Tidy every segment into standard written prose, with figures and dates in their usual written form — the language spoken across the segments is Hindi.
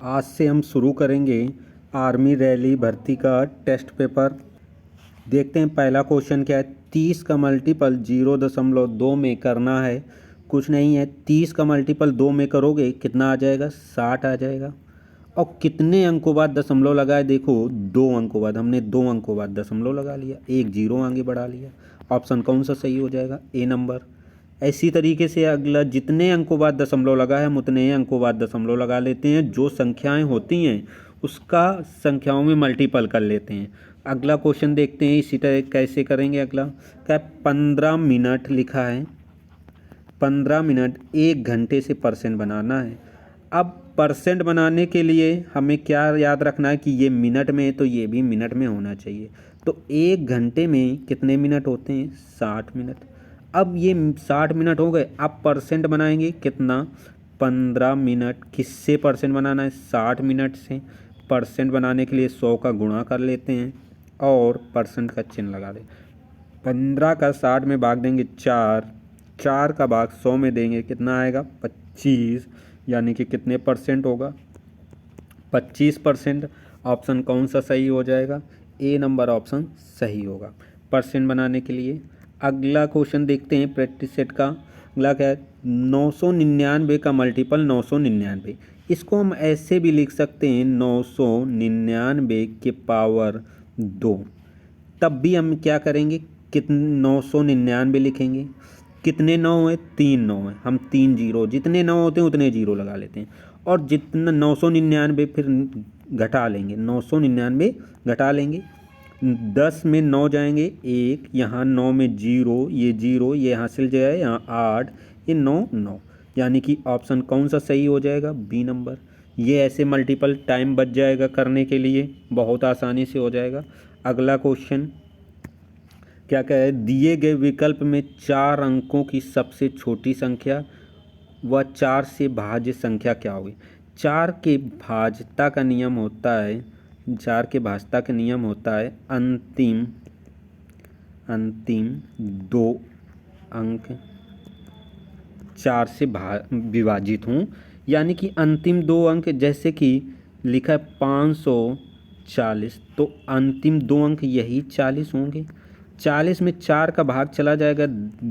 आज से हम शुरू करेंगे आर्मी रैली भर्ती का टेस्ट पेपर। देखते हैं पहला क्वेश्चन क्या है। 30 का मल्टीपल 0.2 में करना है। कुछ नहीं है, 30 का मल्टीपल 2 में करोगे कितना आ जाएगा, 60 आ जाएगा। और कितने अंकों बाद दशमलव लगाए, देखो 2 अंकों बाद, हमने 2 अंकों बाद दशमलव लगा लिया, एक जीरो आगे बढ़ा लिया। ऑप्शन कौन सा सही हो जाएगा, ए नंबर। इसी तरीके से अगला, जितने अंकों बाद दशमलव लगा है हम उतने ही अंकों बाद दशमलव लगा लेते हैं। जो संख्याएं होती हैं उसका संख्याओं में मल्टीपल कर लेते हैं। अगला क्वेश्चन देखते हैं इसी तरह कैसे करेंगे। अगला क्या, 15 मिनट लिखा है। 15 मिनट 1 घंटे से परसेंट बनाना है। अब परसेंट बनाने के लिए हमें क्या याद रखना है कि ये मिनट में है तो ये भी मिनट में होना चाहिए। तो 1 घंटे में कितने मिनट होते हैं, 60 मिनट। अब ये 60 मिनट हो गए, अब परसेंट बनाएंगे कितना, 15 मिनट। किससे परसेंट बनाना है, 60 मिनट से। परसेंट बनाने के लिए 100 का गुणा कर लेते हैं और परसेंट का चिन्ह लगा दें। 15 का 60 में भाग देंगे 4, 4 का भाग 100 में देंगे, कितना आएगा 25, यानी कि कितने परसेंट होगा, 25%। ऑप्शन कौन सा सही हो जाएगा, ए नंबर ऑप्शन सही होगा परसेंट बनाने के लिए। अगला क्वेश्चन देखते हैं प्रैक्टिस सेट का। अगला क्या है, 999 का मल्टीपल 999। इसको हम ऐसे भी लिख सकते हैं 999 के पावर 2। तब भी हम क्या करेंगे, कितने 999 लिखेंगे। कितने 9 है, 3 9 है, हम 3 जीरो, जितने 9 होते हैं उतने जीरो लगा लेते हैं। और जितना 999 फिर घटा लेंगे, 999 घटा लेंगे। 10 में 9 जाएंगे 1, यहाँ 9 में जीरो, ये जीरो, ये हासिल जाए यहाँ 8, ये 9 9, यानी कि ऑप्शन कौन सा सही हो जाएगा, बी नंबर। ये ऐसे मल्टीपल टाइम बच जाएगा करने के लिए, बहुत आसानी से हो जाएगा। अगला क्वेश्चन क्या क्या है, दिए गए विकल्प में 4 अंकों की सबसे छोटी संख्या व 4 से भाज्य संख्या क्या होगी। 4 के भाज्यता का नियम होता है, 4 के भाज्यता का नियम होता है अंतिम 2 अंक 4 से विभाजित हों, यानी कि अंतिम 2 अंक, जैसे कि लिखा है 540, तो अंतिम 2 अंक यही 40 होंगे। 40 में 4 का भाग चला जाएगा,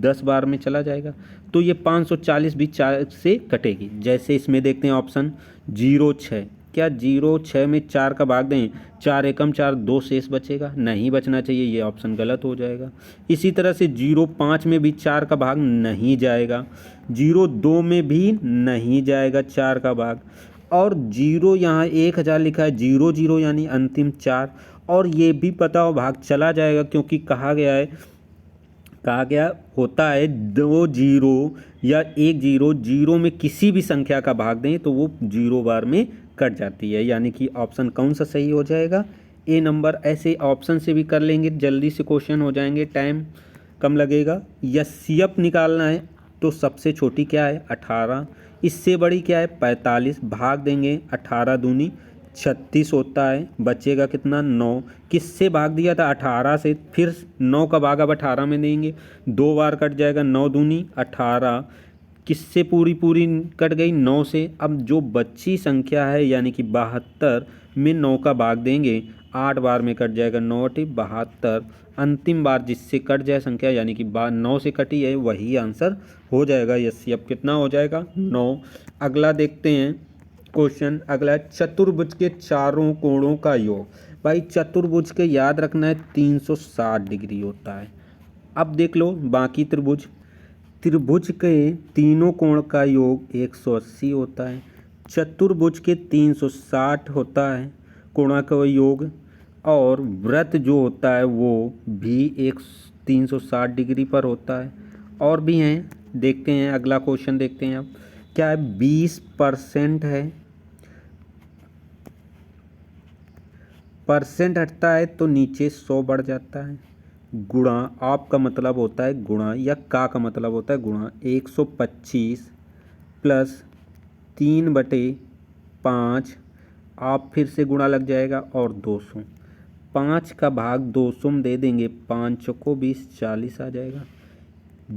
10 बार में चला जाएगा, तो ये 540 भी 4 से कटेगी। जैसे इसमें देखते हैं ऑप्शन 06, क्या 06 में 4 का भाग दें, 4 एकम 4, 2 शेष बचेगा, नहीं बचना चाहिए, ये ऑप्शन गलत हो जाएगा। इसी तरह से 05 में भी 4 का भाग नहीं जाएगा, 02 में भी नहीं जाएगा 4 का भाग, और 0 यहाँ 1000 लिखा है, 00 यानी अंतिम 4, और ये भी पता हो भाग चला जाएगा, क्योंकि कहा गया होता है 2 जीरो या 1 जीरो, जीरो में किसी भी संख्या का भाग दें तो वो 0 बार में कट जाती है, यानी कि ऑप्शन कौन सा सही हो जाएगा, ए नंबर। ऐसे ऑप्शन से भी कर लेंगे, जल्दी से क्वेश्चन हो जाएंगे, टाइम कम लगेगा। एचसीएफ निकालना है तो सबसे छोटी क्या है, 18, इससे बड़ी क्या है, 45, भाग देंगे 18 दूनी 36 होता है, बचेगा कितना, 9। किससे भाग दिया था, 18 से, फिर 9 का भाग अब 18 में देंगे, 2 बार कट जाएगा, 9 दूनी 18, किससे पूरी कट गई, 9 से। अब जो बच्ची संख्या है यानी कि 72 में 9 का भाग देंगे, 8 बार में कट जाएगा, 9 8 72। अंतिम बार जिससे कट जाए संख्या, यानी कि 9 से कटी है, वही आंसर हो जाएगा। यस, अब कितना हो जाएगा, 9। अगला देखते हैं क्वेश्चन। अगला है चतुर्भुज के चारों कोणों का योग। भाई चतुर्भुज के याद रखना है 360 डिग्री होता है। अब देख लो बाकी त्रिभुज के तीनों कोण का योग 180 होता है। चतुर्भुज के 360 होता है कोणों का योग, और वृत्त जो होता है वो भी 360 डिग्री पर होता है। और भी हैं, देखते हैं अगला क्वेश्चन देखते हैं। अब क्या है, 20% है, परसेंट हटता है तो नीचे 100 बढ़ जाता है। गुणा, आप का मतलब होता है गुणा, या का मतलब होता है गुणा, 125 प्लस 3/5, आप फिर से गुणा लग जाएगा, और 200, 5 का भाग 200 में दे देंगे, 5 को 20, 40 आ जाएगा।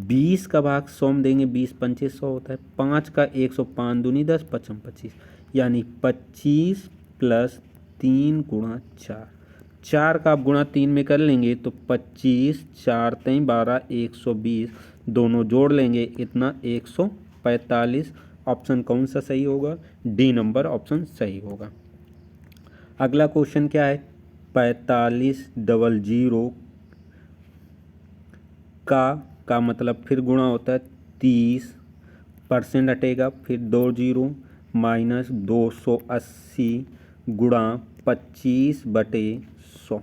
20 का भाग 100 में देंगे, 20 पंचे 100 होता है। 5 का 105 दूनी 10, 55 25, यानी 25 प्लस 3 गुणा 4। 4 का आप गुणा 3 में कर लेंगे तो 25, 4 3 12, 120, दोनों जोड़ लेंगे इतना 145। ऑप्शन कौन सा सही होगा? डी नंबर ऑप्शन सही होगा। अगला क्वेश्चन क्या है? 4500 का मतलब फिर गुणा होता है 30% हटेगा, फिर 2 जीरो माइनस 280 गुणा 25/100।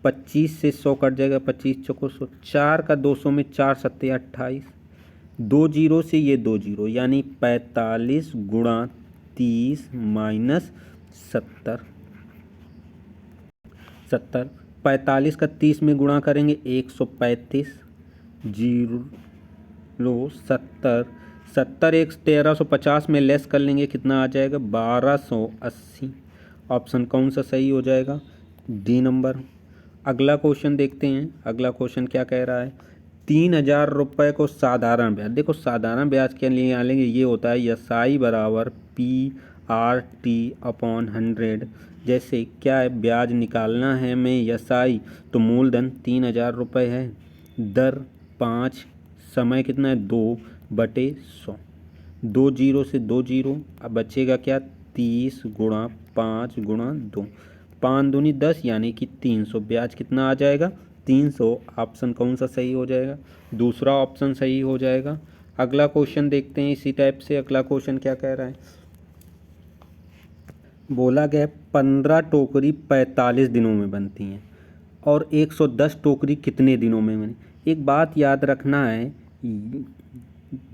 25 से 100 कट जाएगा, 25 चौको 100, 4 का 200 में 4 सत्ते 28, 2 जीरो से ये 2 जीरो यानी 45 गुणा 30 माइनस 70। 45 का 30 में गुणा करेंगे 135, जीरो 70, 70 एक 1350 में लेस कर लेंगे, कितना आ जाएगा? 1280। ऑप्शन कौन सा सही हो जाएगा? D number. अगला क्वेश्चन देखते हैं। अगला क्वेश्चन क्या कह रहा है? 3000 रुपये को साधारण ब्याज, देखो साधारण ब्याज के लिए आ लेंगे, ये होता है SI बराबर PRT/100। जैसे क्या है, ब्याज निकालना है हमें SI, तो मूलधन 3000 रुपये है, दर 5, समय कितना है? 2/100, 2 जीरो से 2 जीरो, अब बचेगा क्या? 30 गुणा 5 गुणा 2, 5 दूनी 10 यानी कि 300। ब्याज कितना आ जाएगा? 300। ऑप्शन कौन सा सही हो जाएगा? दूसरा ऑप्शन सही हो जाएगा। अगला क्वेश्चन देखते हैं इसी टाइप से। अगला क्वेश्चन क्या कह रहा है? बोला गया 15 टोकरी 45 दिनों में बनती हैं और 110 टोकरी कितने दिनों में बनी? एक बात याद रखना है,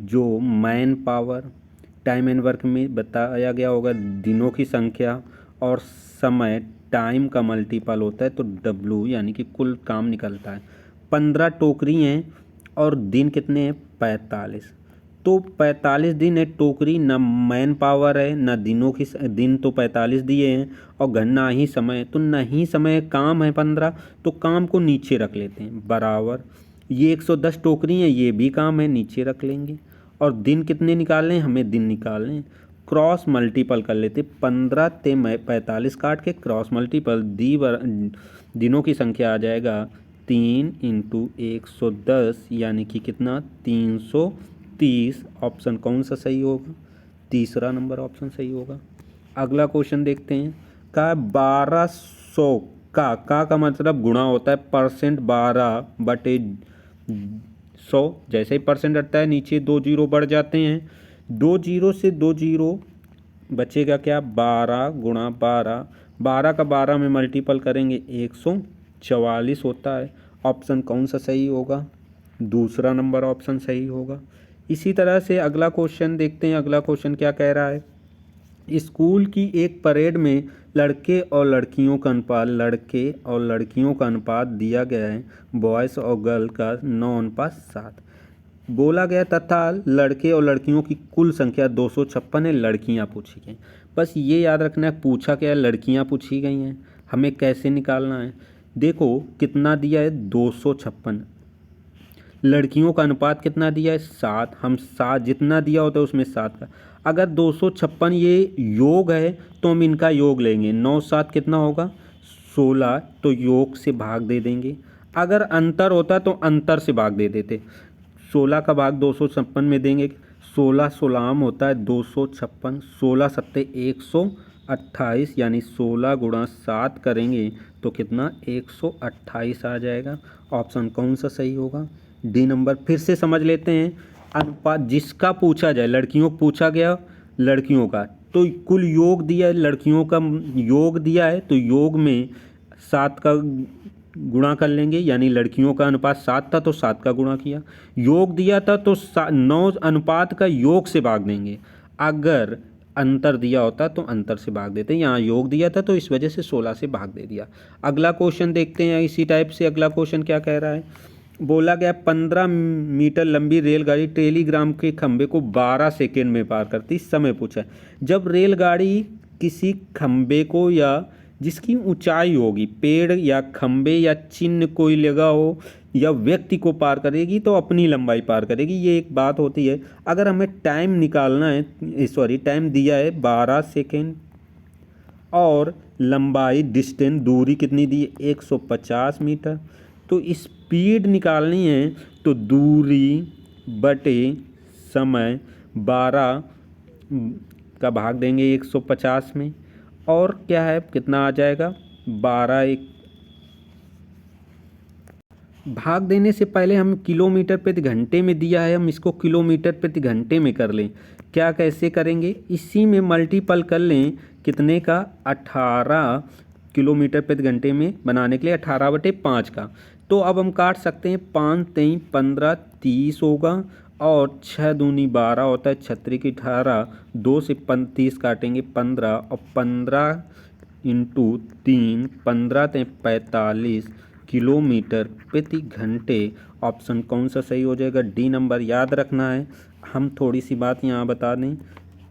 जो man power time and work में बताया गया होगा, दिनों की संख्या और समय टाइम का मल्टीपल होता है, तो W यानी कि कुल काम निकलता है। 15 टोकरी हैं और दिन कितने हैं? 45। तो 45 दिन है टोकरी, न मैन पावर है न दिनों की, दिन तो 45 दिए हैं और गणना ही समय, तो नहीं समय काम है 15, तो काम को नीचे रख लेते हैं बराबर। ये 110 टोकरी हैं, ये भी काम है, नीचे रख लेंगे। और दिन कितने निकालने हैं? हमें दिन निकालने हैं, क्रॉस मल्टीपल कर लेते। 15 ते 45 काट के क्रॉस मल्टीपल, दिनों की संख्या आ जाएगा 3 × 110 यानी कि कितना? 330। ऑप्शन कौन सा सही होगा? तीसरा नंबर ऑप्शन सही होगा। अगला क्वेश्चन देखते हैं। का 1200 का मतलब गुणा होता है परसेंट, 12/100। जैसे ही परसेंट हटता है नीचे 2 जीरो बढ़ जाते हैं, 2 जीरो से 2 जीरो बचेगा क्या? 12 गुणा 12, 12 का 12 में मल्टीपल करेंगे 144 होता है। ऑप्शन कौन सा सही होगा? दूसरा नंबर ऑप्शन सही होगा। इसी तरह से अगला क्वेश्चन देखते हैं। अगला क्वेश्चन क्या कह रहा है? स्कूल की एक परेड में लड़के और लड़कियों का अनुपात दिया गया है, बॉयज़ और गर्ल का 9:7 बोला गया, तथा लड़के और लड़कियों की कुल संख्या 256 है, लड़कियां पूछी गई। बस ये याद रखना है, पूछा क्या है? लड़कियां पूछी गई हैं। हमें कैसे निकालना है? देखो कितना दिया है? 256। लड़कियों का अनुपात कितना दिया है? 7। हम 7 जितना दिया होता है उसमें 7 का, अगर 256 ये योग है तो हम इनका योग लेंगे, 9 7 कितना होगा? 16, तो योग से भाग दे देंगे। अगर अंतर होता तो अंतर से भाग दे देते। 16 का भाग 256 में देंगे, 16 16 होता है 256, 16 सत्ते 128 यानी 16 गुणा 7 करेंगे तो कितना? 128 आ जाएगा। ऑप्शन कौन सा सही होगा? D number. फिर से समझ लेते हैं। अनुपात जिसका पूछा जाए, लड़कियों को पूछा गया, लड़कियों का तो कुल योग दिया है, लड़कियों का योग दिया है तो योग में 7 का गुणा कर लेंगे, यानी लड़कियों का अनुपात 7 था तो 7 का गुणा किया। योग दिया था तो 9 अनुपात का योग से भाग देंगे। अगर अंतर दिया होता तो अंतर से भाग देते, यहाँ योग दिया था तो इस वजह से 16 से भाग दे दिया। अगला क्वेश्चन देखते हैं इसी टाइप से। अगला क्वेश्चन क्या कह रहा है? बोला गया 15 मीटर लंबी रेलगाड़ी टेलीग्राम के खंभे को 12 सेकेंड में पार करती। समय पूछा है। जब रेलगाड़ी किसी खंभे को या जिसकी ऊंचाई होगी, पेड़ या खंबे या चिन्ह कोई लगा हो या व्यक्ति को पार करेगी तो अपनी लंबाई पार करेगी। ये एक बात होती है। अगर हमें टाइम निकालना है, सॉरी टाइम दिया है 12 सेकेंड और लंबाई डिस्टेंस दूरी कितनी दी है 150 मीटर, तो स्पीड निकालनी है तो दूरी बटे समय 12 का भाग देंगे 150 में, और क्या है कितना आ जाएगा 12 एक। भाग देने से पहले हम किलोमीटर प्रति घंटे में दिया है, हम इसको किलोमीटर प्रति घंटे में कर लें। क्या कैसे करेंगे, इसी में मल्टीपल कर लें कितने का 18 किलोमीटर प्रति घंटे में बनाने के लिए 18/5 का। तो अब हम काट सकते हैं, 5 3 15 30 होगा और 6 दूनी 12 होता है, 36 की 18, 2 से 30 काटेंगे 15 और 15 इंटू 3 15 ते 45 किलोमीटर प्रति घंटे। ऑप्शन कौन सा सही हो जाएगा, डी नंबर। याद रखना है, हम थोड़ी सी बात यहाँ बता दें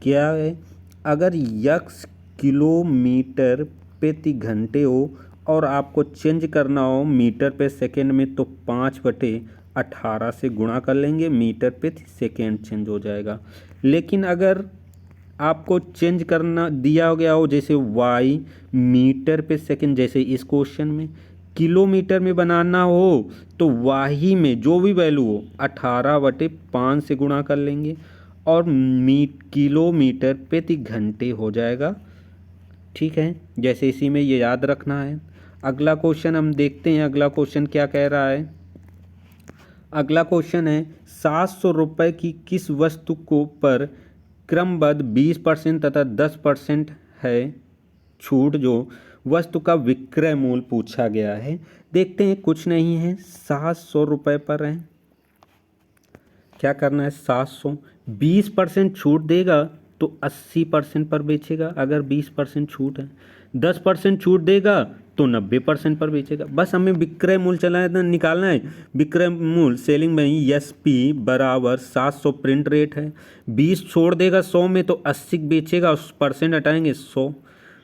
क्या है, अगर यक्स किलोमीटर प्रति घंटे हो और आपको चेंज करना हो मीटर पे सेकेंड में तो 5/18 से गुणा कर लेंगे, मीटर प्रति सेकेंड चेंज हो जाएगा। लेकिन अगर आपको चेंज करना दिया गया हो जैसे वाई मीटर पे सेकेंड, जैसे इस क्वेश्चन में किलोमीटर में बनाना हो तो वाही में जो भी वैल्यू हो 18/5 से गुणा कर लेंगे और किलोमीटर प्रति घंटे हो जाएगा। ठीक है, जैसे इसी में ये याद रखना है। अगला क्वेश्चन हम देखते हैं, अगला क्वेश्चन क्या कह रहा है। अगला क्वेश्चन है 700 रुपये की किस वस्तु को पर क्रमबद्ध 20% तथा 10% है छूट, जो वस्तु का विक्रय मूल्य पूछा गया है। देखते हैं, कुछ नहीं है, 700 रुपये पर है। क्या करना है, 700 20% छूट देगा तो 80% पर बेचेगा अगर 20% छूट है, 10% छूट देगा तो 90% पर बेचेगा। बस हमें विक्रय मूल्य चलाना निकालना है। विक्रय मूल्य सेलिंग में एस पी बराबर 700 प्रिंट रेट है, 20 छोड़ देगा 100 में तो 80 बेचेगा, उस परसेंट हटाएंगे 100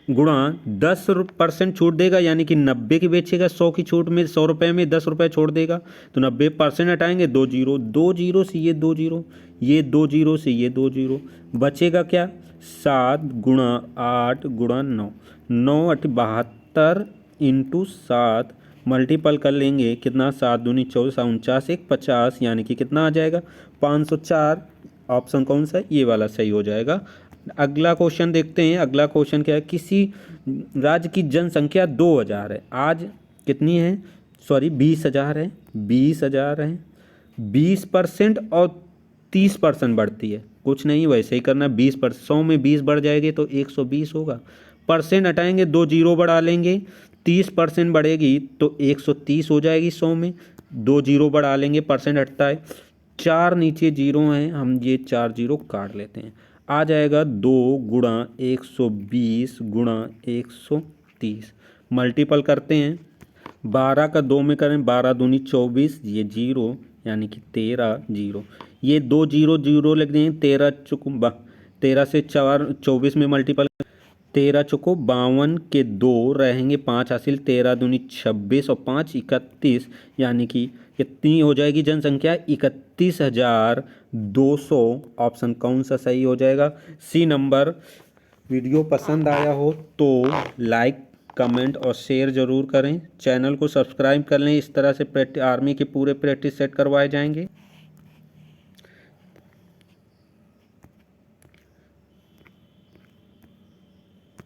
गुणा 10% छूट देगा यानी कि 90 की बेचेगा, 100 की छूट में 100 रुपये में 10 रुपये छोड़ देगा तो 90% हटाएंगे, 2 जीरो, 2 जीरो से ये 2 जीरो, ये 2 जीरो से ये 2 जीरो, बचेगा क्या 7 गुणा 8 गुणा 9, 9 8 72 इंटू 7 मल्टीपल कर लेंगे कितना 7 दूनी 24 49 1 50 यानी कि कितना आ जाएगा 504। ऑप्शन कौन सा है, ये वाला सही हो जाएगा। अगला क्वेश्चन देखते हैं। अगला क्वेश्चन क्या है, किसी राज्य की जनसंख्या 2000 है, आज कितनी है, सॉरी 20,000 है, 20,000 है, 20% और 30% बढ़ती है, कुछ नहीं वैसे ही करना, 20% 100 में 20 बढ़ जाएगी तो 120 होगा, परसेंट हटाएंगे 2 जीरो बढ़ा लेंगे, 30% बढ़ेगी तो 130 हो जाएगी, 100 में 2 जीरो बढ़ा लेंगे, परसेंट हटता है, 4 नीचे जीरो हैं, हम ये 4 जीरो काट लेते हैं, आ जाएगा 2 गुणा 120 गुणा 130 मल्टीपल करते हैं, 12 का 2 में करें 12 दूनी 24, ये जीरो यानी कि 13 जीरो, ये 2 जीरो जीरो लिख देंगे, 13 चुक 13 से 4 24 में मल्टीपल, 13 चुको 52 के 2 रहेंगे 5 हासिल, 13 दूनी 26 और 5 31 यानी कि कितनी हो जाएगी जनसंख्या 31,200। ऑप्शन कौन सा सही हो जाएगा, सी नंबर। वीडियो पसंद आया हो तो लाइक कमेंट और शेयर ज़रूर करें, चैनल को सब्सक्राइब कर लें, इस तरह से आर्मी के पूरे प्रैक्टिस सेट करवाए जाएंगे।